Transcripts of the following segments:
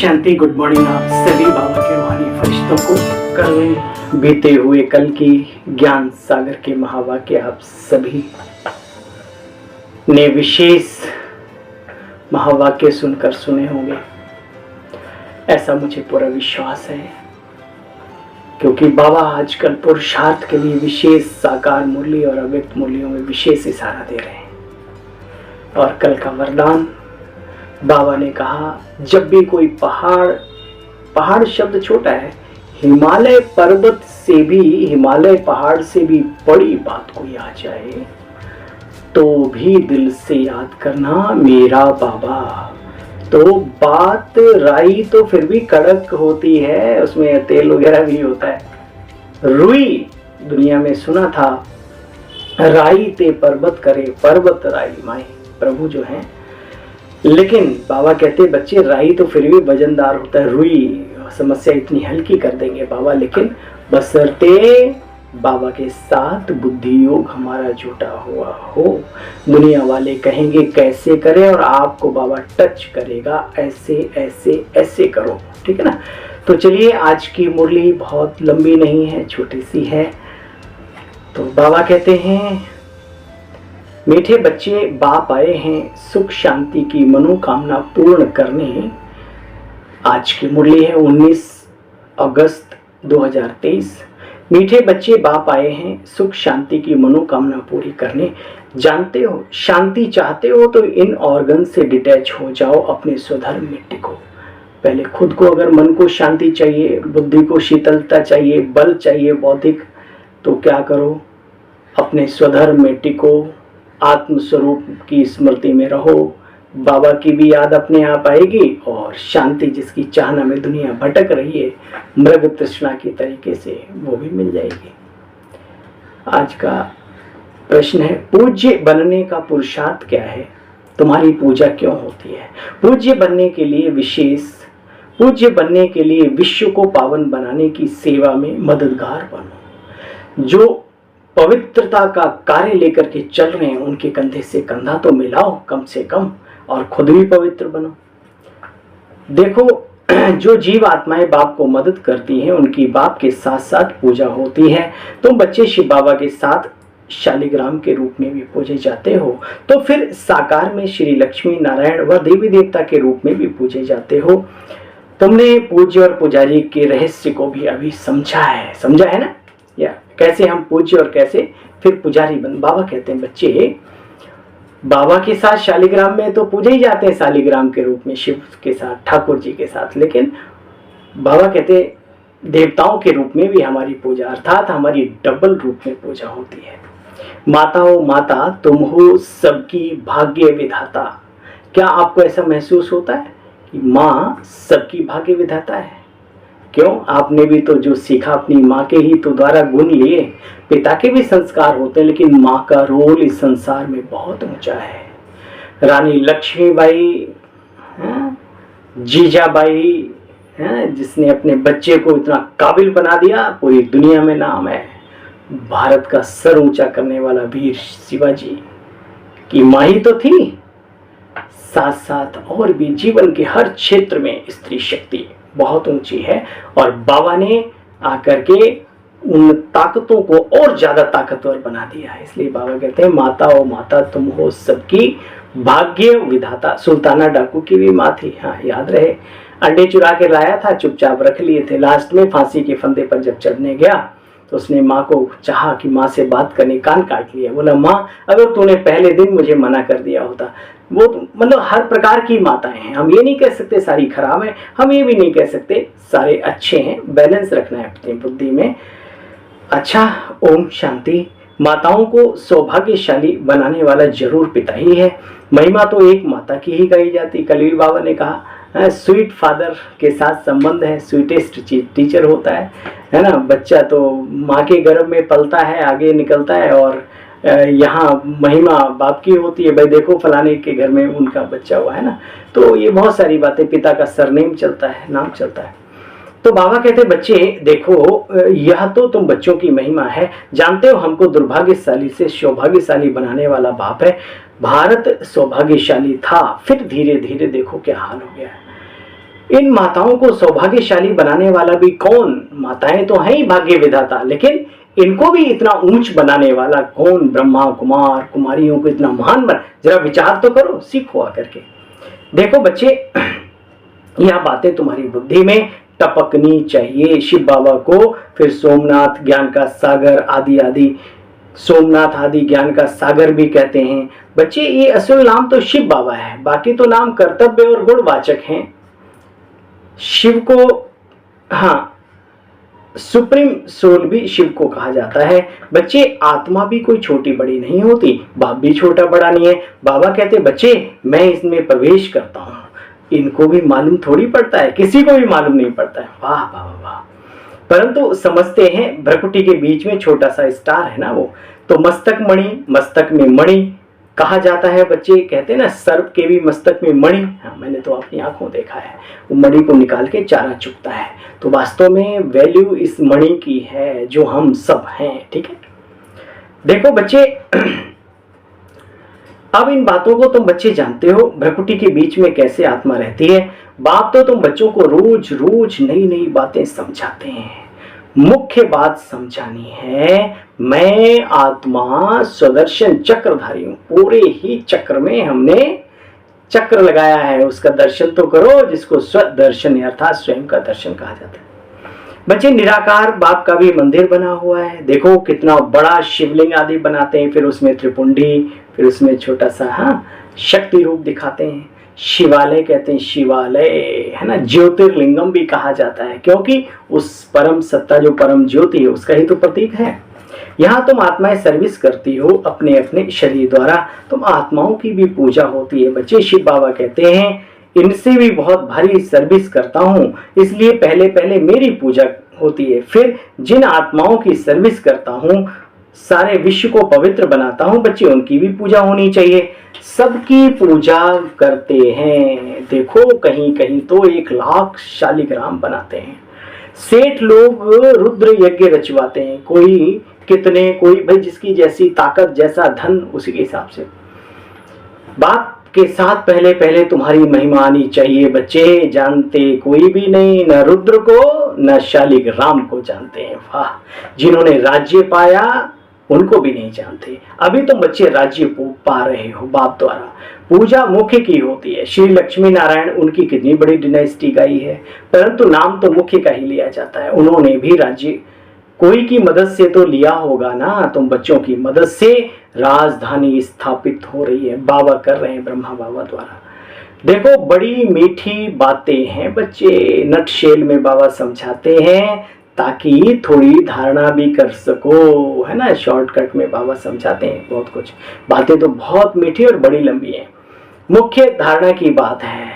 शांति। Good morning आप सभी बाबा के रूहानी फरिश्तों को। कल बीते हुए कल की ज्ञान सागर के महावाक्य आप सभी ने विशेष महावाक्य सुनकर सुने होंगे, ऐसा मुझे पूरा विश्वास है, क्योंकि बाबा आजकल पुरुषार्थ के लिए विशेष साकार मूल्य और अव्यक्त मूल्यों में विशेष इशारा दे रहे हैं। और कल का वरदान बाबा ने कहा, जब भी कोई पहाड़ शब्द छोटा है, हिमालय पर्वत से भी, हिमालय पहाड़ से भी बड़ी बात कोई आ जाए तो भी दिल से याद करना मेरा बाबा। तो बात राई तो फिर भी कड़क होती है, उसमें तेल वगैरह भी होता है। रुई दुनिया में सुना था, राई ते पर्वत करे, पर्वत राई माई, प्रभु जो है। लेकिन बाबा कहते हैं बच्चे, राई तो फिर भी वजनदार होता है, रुई समस्या इतनी हल्की कर देंगे बाबा, लेकिन बशर्ते बाबा के साथ बुद्धि योग हमारा जुटा हुआ हो। दुनिया वाले कहेंगे कैसे करें, और आपको बाबा टच करेगा, ऐसे ऐसे ऐसे करो, ठीक है ना। तो चलिए, आज की मुरली बहुत लंबी नहीं है, छोटी सी है। तो बाबा कहते हैं, मीठे बच्चे बाप आए हैं सुख शांति की मनोकामना पूर्ण करने। आज की मुरली है 19 अगस्त 2023। मीठे बच्चे बाप आए हैं सुख शांति की मनोकामना पूरी करने। जानते हो, शांति चाहते हो तो इन ऑर्गन से डिटैच हो जाओ, अपने स्वधर्म में टिको। पहले खुद को, अगर मन को शांति चाहिए, बुद्धि को शीतलता चाहिए, बल चाहिए बौद्धिक, तो क्या करो, अपने स्वधर्म में टिको, आत्म स्वरूप की स्मृति में रहो। बाबा की भी याद अपने आप आएगी, और शांति जिसकी चाहना में दुनिया भटक रही है मृग तृष्णा की तरीके से, वो भी मिल जाएगी। आज का प्रश्न है, पूज्य बनने का पुरुषार्थ क्या है? तुम्हारी पूजा क्यों होती है? पूज्य बनने के लिए पूज्य बनने के लिए विश्व को पावन बनाने की सेवा में मददगार बनो। जो पवित्रता का कार्य लेकर के चल रहे हैं, उनके कंधे से कंधा तो मिलाओ कम से कम, और खुद भी पवित्र बनो। देखो, जो जीव आत्माएं बाप को मदद करती हैं, उनकी बाप के साथ साथ पूजा होती है। तुम बच्चे शिव बाबा के साथ शालिग्राम के रूप में भी पूजे जाते हो, तो फिर साकार में श्री लक्ष्मी नारायण व देवी देवता के रूप में भी पूजे जाते हो। तुमने पूज्य और पुजारी के रहस्य को भी अभी समझा है ना, या कैसे हम पूज्य और कैसे फिर पुजारी बन। बाबा कहते हैं बच्चे, बाबा के साथ शालिग्राम में तो पूजे ही जाते हैं शालिग्राम के रूप में, शिव के साथ, ठाकुर जी के साथ, लेकिन बाबा कहते हैं देवताओं के रूप में भी हमारी पूजा, अर्थात हमारी डबल रूप में पूजा होती है। माता हो माता, तुम हो सबकी भाग्य विधाता। क्या आपको ऐसा महसूस होता है कि माँ सबकी भाग्य विधाता है? क्यों? आपने भी तो जो सीखा अपनी माँ के ही तो द्वारा गुण लिए। पिता के भी संस्कार होते हैं, लेकिन माँ का रोल इस संसार में बहुत ऊंचा है। रानी लक्ष्मीबाई, जीजाबाई, जिसने अपने बच्चे को इतना काबिल बना दिया, पूरी दुनिया में नाम है। भारत का सर ऊंचा करने वाला वीर शिवाजी की माँ ही तो थी। साथ साथ और भी जीवन के हर क्षेत्र में स्त्री शक्ति बहुत ऊंची है, और बाबा ने आकर के उन ताकतों को और ज्यादा ताकतवर बना दिया है। इसलिए बाबा कहते हैं, माता ओ माता, तुम हो सबकी भाग्य विधाता। सुल्ताना डाकू की भी माँ थी, हाँ याद रहे। अंडे चुरा के लाया था, चुपचाप रख लिए थे। लास्ट में फांसी के फंदे पर जब चढ़ने गया तो उसने माँ को चाहा कि माँ से बात करने, कान काट लिया। बोला, माँ अगर तूने पहले दिन मुझे मना कर दिया होता। वो मतलब हर प्रकार की माताएं हैं, हम ये नहीं कह सकते सारी खराब है, हम ये भी नहीं कह सकते सारे अच्छे हैं। बैलेंस रखना है अपनी बुद्धि में। अच्छा, ओम शांति। माताओं को सौभाग्यशाली बनाने वाला जरूर पिता ही है। महिमा तो एक माता की ही गाई जाती। कलील बाबा ने कहा, स्वीट फादर के साथ संबंध है, स्वीटेस्ट टीचर होता है ना। बच्चा तो माँ के गर्भ में पलता है, आगे निकलता है, और यहाँ महिमा बाप की होती है। भाई देखो फलाने के घर में उनका बच्चा हुआ है ना। तो ये बहुत सारी बातें, पिता का सरनेम चलता है, नाम चलता है। तो बाबा कहते, बच्चे देखो, यह तो तुम बच्चों की महिमा है। जानते हो, हमको दुर्भाग्यशाली से सौभाग्यशाली बनाने वाला बाप है। भारत सौभाग्यशाली था, फिर धीरे धीरे देखो क्या हाल हो गया है। इन माताओं को सौभाग्यशाली बनाने वाला भी कौन? माताएं तो हैं ही भाग्य विधाता, लेकिन इनको भी इतना ऊंच बनाने वाला कौन? ब्रह्मा कुमार कुमारियों को इतना महान बना। जरा विचार तो करो, सीखो आकर के। देखो बच्चे, यह बातें तुम्हारी बुद्धि में टपकनी चाहिए। शिव बाबा को फिर सोमनाथ ज्ञान का सागर आदि आदि, सोमनाथ आदि ज्ञान का सागर भी कहते हैं। बच्चे ये असल नाम तो शिव बाबा है, बाकी तो नाम कर्तव्य और गुणवाचक हैं। शिव को, हाँ, सुप्रीम सोल भी शिव को कहा जाता है। बच्चे आत्मा भी कोई छोटी बड़ी नहीं होती, बाप भी छोटा बड़ा नहीं है। बाबा कहते बच्चे मैं इसमें प्रवेश करता हूँ, इनको भी मालूम थोड़ी पड़ता है, किसी को भी मालूम नहीं पड़ता है। वाह वाह वाह। परंतु समझते हैं भ्रकुटी के बीच में छोटा सा स्टार है ना, वो तो मस्तक मणि, मस्तक में मणि कहा जाता है। बच्चे कहते हैं ना सर्प के भी मस्तक में मणि। हाँ, मैंने तो अपनी आंखों देखा है, वो मणि को निकाल के चारा चुगता है। तो वास्तव में वैल्यू इस मणि की है जो हम सब हैं। ठीक है, देखो बच्चे, अब इन बातों को तुम बच्चे जानते हो, भ्रकुटी के बीच में कैसे आत्मा रहती है। बाप तो तुम बच्चों को रोज रोज नई नई बातें समझाते हैं। मुख्य बात समझानी है, मैं आत्मा स्वदर्शन चक्रधारी हूं। पूरे ही चक्र में हमने चक्र लगाया है, उसका दर्शन तो करो, जिसको स्वदर्शन अर्थात स्वयं का दर्शन कहा जाता है। बच्चे निराकार बाप का भी मंदिर बना हुआ है। देखो कितना बड़ा शिवलिंग आदि बनाते हैं, फिर उसमें त्रिपुंडी, फिर उसमें छोटा सा हाँ शक्ति रूप दिखाते हैं। शिवालय कहते हैं, शिवालय है ना, ज्योतिर्लिंगम भी कहा जाता है, क्योंकि उस परम सत्ता जो परम ज्योति है उसका ही तो प्रतीक है। यहाँ तुम आत्माएं सर्विस करती हो अपने अपने शरीर द्वारा, तुम आत्माओं की भी पूजा होती है। बच्चे शिव बाबा कहते हैं इनसे भी बहुत भारी सर्विस करता हूँ, इसलिए पहले पहले मेरी पूजा होती है, फिर जिन आत्माओं की सर्विस करता हूँ सारे विश्व को पवित्र बनाता हूँ। बच्चे उनकी भी पूजा होनी चाहिए, सबकी पूजा करते हैं। देखो कहीं कहीं तो 1 लाख शालिग्राम बनाते हैं। सेठ लोग रुद्र यज्ञ रचवाते हैं, कोई कितने, कोई भाई जिसकी जैसी ताकत जैसा धन उसी के हिसाब से। बाप के साथ पहले पहले तुम्हारी महिमा आनी चाहिए। बच्चे जानते कोई भी नहीं, न रुद्र को न शालिग्राम को जानते हैं। वाह, जिन्होंने राज्य पाया उनको भी नहीं जानते। अभी तुम बच्चे राज्य पा रहे हो बाप द्वारा। पूजा मुख्य की होती है। श्री लक्ष्मी नारायण, उनकी कितनी बड़ी डिनाइस्टी गई है, परंतु नाम तो मुख्य का ही लिया जाता है। उन्होंने भी राज्य कोई की मदद से तो लिया होगा ना, तुम बच्चों की मदद से राजधानी स्थापित हो रही है, बाबा कर रहे हैं, ब्रह्मा बाबा द्वारा। देखो बड़ी मीठी बातें हैं बच्चे, नटशेल में बाबा समझाते हैं ताकि थोड़ी धारणा भी कर सको, है ना। शॉर्टकट में बाबा समझाते हैं बहुत कुछ, बातें तो बहुत मीठी और बड़ी लंबी हैं। मुख्य धारणा की बात है,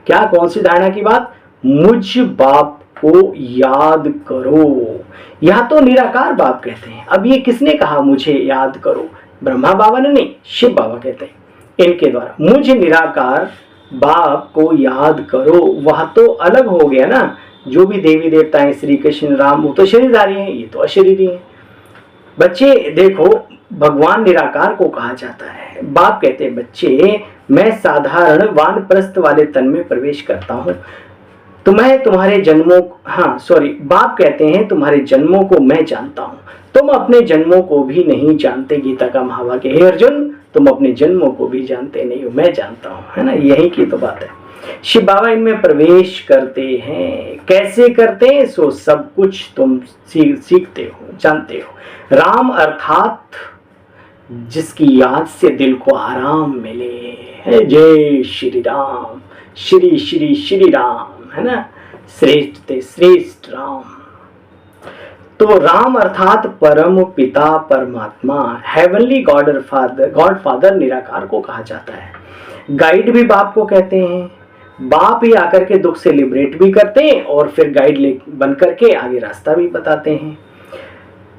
क्या, कौन सी धारणा की बात? मुझ बाप को याद करो। यह तो निराकार बाप कहते हैं। अब ये किसने कहा मुझे याद करो? ब्रह्मा बाबा ने नहीं, शिव बाबा कहते हैं इनके द्वारा। मुझ निराकार बाप को याद करो, वह तो अलग हो गया ना। जो भी देवी देवता हैं, श्री कृष्ण राम, वो तो शरीरधारी हैं, ये तो अशरीरी हैं। बच्चे देखो भगवान निराकार को कहा जाता है। बाप कहते हैं बच्चे मैं साधारण वानप्रस्थ वाले तन में प्रवेश करता हूँ, तुम्हें तुम्हारे जन्मों, हाँ सॉरी, बाप कहते हैं तुम्हारे जन्मों को मैं जानता हूँ, तुम अपने जन्मों को भी नहीं जानते। गीता का महावाक्य है, हे अर्जुन तुम अपने जन्मों को भी जानते नहीं हो, मैं जानता हूँ, है ना। यही की तो बात है। शिव बाबा इनमें प्रवेश करते हैं। कैसे करते हैं? सो सब कुछ तुम सीखते हो, जानते हो। राम अर्थात जिसकी याद से दिल को आराम मिले, है। जय श्री राम, श्री श्री श्री राम, है ना। श्रेष्ठ थे श्रेष्ठ राम। तो राम अर्थात परम पिता परमात्मा, हेवनली गॉड फादर निराकार को कहा जाता है। गाइड भी बाप को कहते हैं। बाप ही आकर के दुख से लिबरेट भी करते हैं और फिर गाइड बन करके आगे रास्ता भी बताते हैं।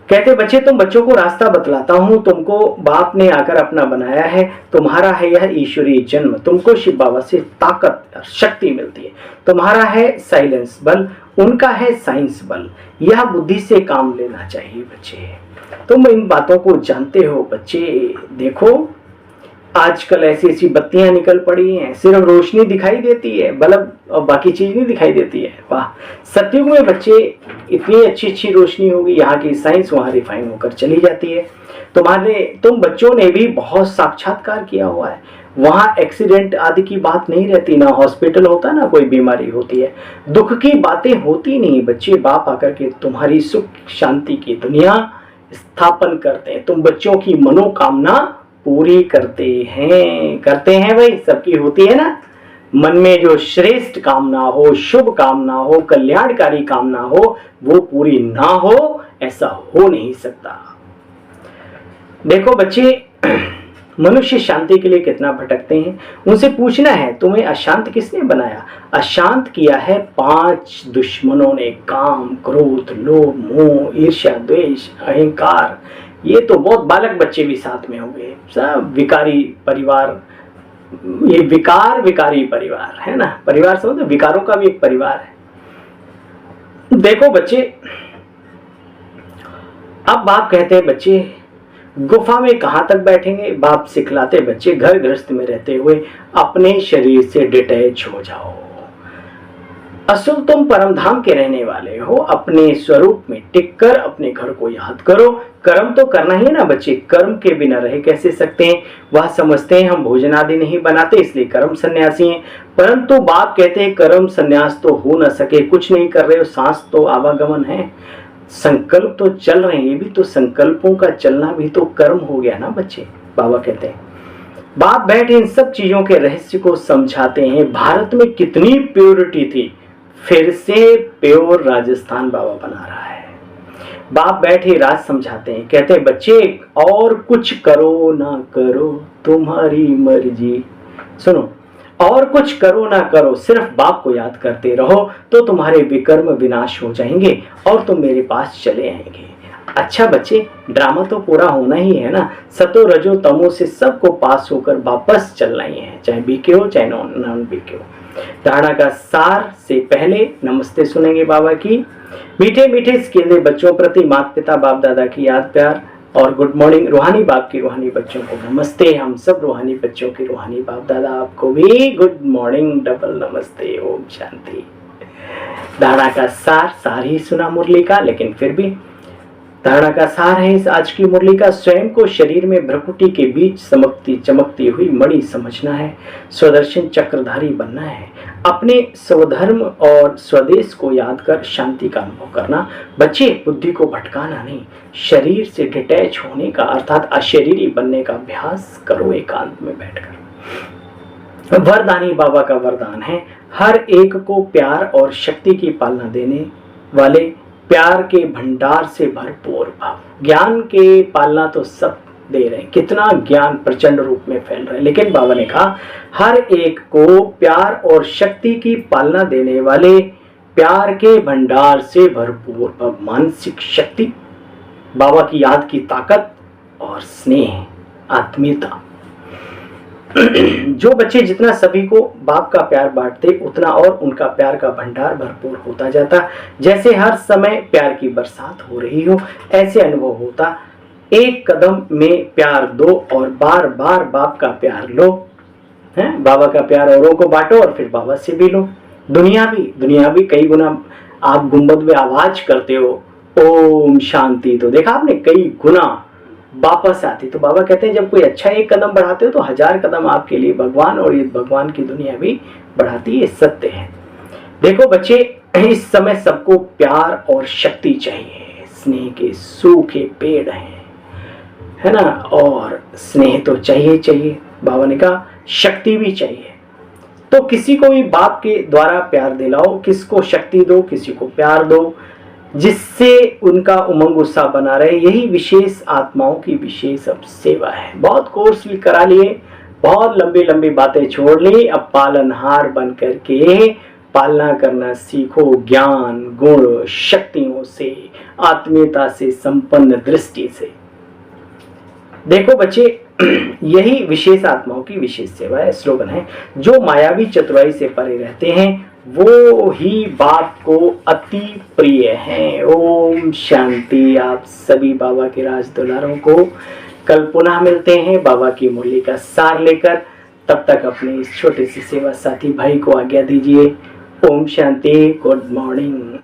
कहते बच्चे तुम बच्चों को रास्ता बतलाता हूं, तुमको बाप ने आकर अपना बनाया है, तुम्हारा है यह ईश्वरीय जन्म, तुमको शिव बाबा से ताकत शक्ति मिलती है। तुम्हारा है साइलेंस बल, उनका है साइंस बल। यह बुद्धि से काम लेना चाहिए बच्चे। तुम इन बातों को जानते हो बच्चे। देखो आजकल ऐसी ऐसी बत्तियां निकल पड़ी हैं, सिर्फ रोशनी दिखाई देती है, बल्ब और बाकी चीज नहीं दिखाई देती है। वाह, सतयुग में बच्चे इतनी अच्छी अच्छी रोशनी होगी, यहाँ की साइंस वहाँ रिफाइन होकर चली जाती है। तुम बच्चों ने भी बहुत साक्षात्कार किया हुआ है, वहाँ एक्सीडेंट आदि की बात नहीं रहती, ना हॉस्पिटल होता, ना कोई बीमारी होती है, दुख की बातें होती नहीं। बच्चे बाप आकर के तुम्हारी सुख शांति की दुनिया स्थापन करते हैं, तुम बच्चों की मनोकामना पूरी करते हैं भाई, सबकी होती है ना। मन में जो श्रेष्ठ कामना हो, शुभ कामना हो, कल्याणकारी कामना हो, वो पूरी ना हो, ऐसा हो नहीं सकता। देखो बच्चे, मनुष्य शांति के लिए कितना भटकते हैं। उनसे पूछना है, तुम्हें अशांत किसने बनाया? अशांत किया है 5 दुश्मनों ने, काम, क्रोध, लोभ, मोह, ईर्ष्या, द्वेष, अहंकार। ये तो बहुत बालक बच्चे भी साथ में हो गए, सब विकारी परिवार। ये विकारी परिवार है ना, परिवार समझो, विकारों का भी एक परिवार है। देखो बच्चे, अब बाप कहते हैं बच्चे गुफा में कहां तक बैठेंगे। बाप सिखलाते बच्चे घर गृहस्थ में रहते हुए अपने शरीर से डिटैच हो जाओ। असुर तुम परम धाम के रहने वाले हो, अपने स्वरूप में टिककर अपने घर को याद करो। कर्म तो करना ही है ना बच्चे, कर्म के बिना रह कैसे सकते हैं। वह समझते हैं हम भोजन आदि नहीं बनाते इसलिए कर्म सन्यासी हैं, परंतु बाप कहते हैं कर्म सन्यास तो हो न सके, कुछ नहीं कर रहे हो, सांस तो आवागमन है, संकल्प तो चल रहे हैं, ये भी तो संकल्पों का चलना भी तो कर्म हो गया ना बच्चे। बाबा कहते हैं, बाप बैठे इन सब चीजों के रहस्य को समझाते हैं। भारत में कितनी प्योरिटी थी, फिर से प्योर राजस्थान बाबा बना रहा है। बाप बैठे राज समझाते हैं, कहते हैं बच्चे और कुछ करो ना करो तुम्हारी मर्जी। सुनो, और कुछ करो ना करो, सिर्फ बाप को याद करते रहो तो तुम्हारे विकर्म विनाश हो जाएंगे और तुम मेरे पास चले आएंगे। अच्छा बच्चे, ड्रामा तो पूरा होना ही है ना, सतो रजो तमो से सबको पास होकर वापस चलना ही है, चाहे बीके हो चाहे नॉन बीके हो। धारणा का सार से पहले नमस्ते सुनेंगे बाबा की। मीठे मीठे स्केले बच्चों प्रति माता पिता बाप दादा की याद प्यार और गुड मॉर्निंग। रूहानी बाप की रूहानी बच्चों को नमस्ते। हम सब रूहानी बच्चों की रूहानी बाप दादा आपको भी गुड मॉर्निंग, डबल नमस्ते, ओम शांति। धारणा का सार ही सुना मुरली का, लेकिन फिर भी धारणा का सार है इस आज की मुरली का, स्वयं को शरीर में भ्रकुटी के बीच चमकती हुई मणि समझना है, स्वदर्शन चक्रधारी बनना है, अपने स्वधर्म और स्वदेश को याद कर शांति का अनुभव करना। बच्चे, बुद्धि को भटकाना नहीं, शरीर से डिटैच होने का अर्थात अशरीरी बनने का अभ्यास करो एकांत में बैठकर। वरदानी बाबा का वरदान है, हर एक को प्यार और शक्ति की पालना देने वाले प्यार के भंडार से भरपूर भाव। ज्ञान के पालना तो सब दे रहे हैं, कितना ज्ञान प्रचंड रूप में फैल रहा है, लेकिन बाबा ने कहा हर एक को प्यार और शक्ति की पालना देने वाले प्यार के भंडार से भरपूर भाव। मानसिक शक्ति, बाबा की याद की ताकत और स्नेह, आत्मीयता। जो बच्चे जितना सभी को बाप का प्यार बांटते उतना और उनका प्यार का भंडार भरपूर होता जाता। जैसे हर समय प्यार की बरसात हो रही हो ऐसे अनुभव होता। एक कदम में प्यार दो और बार बार बाप का प्यार लो, है बाबा का प्यार औरों को बांटो और फिर बाबा से भी लो। दुनिया भी कई गुना आप गुंबद में आवाज करते हो ओम शांति, तो देखा आपने कई गुना वापस आती। तो बाबा कहते हैं जब कोई अच्छा एक कदम बढ़ाते हो तो 1000 कदम आपके लिए भगवान और ये भगवान की दुनिया भी बढ़ाती है, ये सत्य है। देखो बच्चे, इस समय सबको प्यार और शक्ति चाहिए, स्नेह के सूखे पेड़ हैं, है ना, और स्नेह तो चाहिए। बाबा ने कहा शक्ति भी चाहिए, तो किसी को भी बाप के द्वारा प्यार दिलाओ, किसको शक्ति दो, किसी को प्यार दो, जिससे उनका उमंग उत्साह बना रहे। यही विशेष आत्माओं की विशेष अब सेवा है। बहुत कोर्स भी करा लिए, बहुत लंबी बातें छोड़ ली, अब पालनहार बन करके पालना करना सीखो, ज्ञान गुण शक्तियों से, आत्मीयता से संपन्न दृष्टि से। देखो बच्चे, यही विशेष आत्माओं की विशेष सेवा है। स्लोगन है, जो मायावी चतुराई से परे रहते हैं वो ही बाप को अति प्रिय हैं। ओम शांति। आप सभी बाबा के राज दुलारों को कल पुनः मिलते हैं बाबा की मुरली का सार लेकर। तब तक अपने इस छोटे से सेवा साथी भाई को आज्ञा दीजिए। Om Shanti, good morning.